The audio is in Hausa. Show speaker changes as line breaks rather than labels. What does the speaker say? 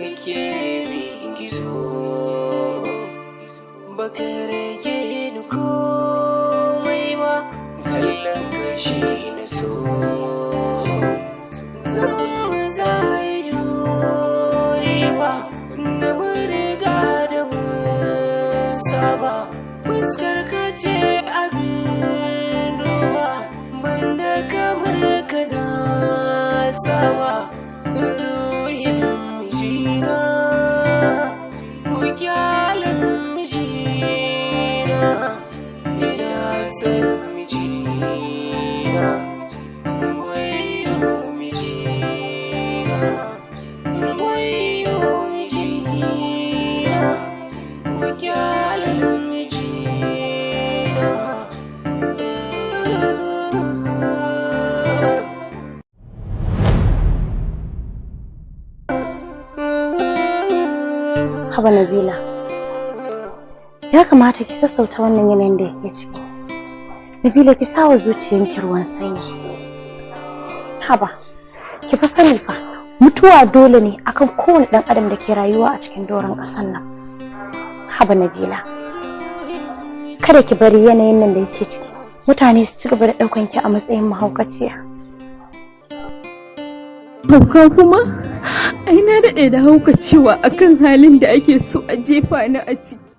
kake min gizo baka rage ni komai ba kallon kashi na so zaman mu zai dore ba na riga da mu saba fuskar ka ce abin duba banda kamar ka na saba ruhin mijina bukyalin mijina ina san mijina wayo mijina wayo mijina bukyalin mijina.
Haba Nabila, ya kamata ki sassauta wannan yanayin da yake ciki. Nabila ki sawa zuciyanki ruwan sanyi. Haba, ki fa sani fa, mutuwa dole ne akan kowane ɗan adam da ke rayuwa a cikin doron ƙasar nan. Haba Nabila, kada ki bari yanayin nan da yake ciki mutane su ci gaba da ɗaukan ki a matsayin mahaukaciya.
Hauka kuma? Ai na daɗe da haukacewa akan halin da ake so a jefa ni a ciki.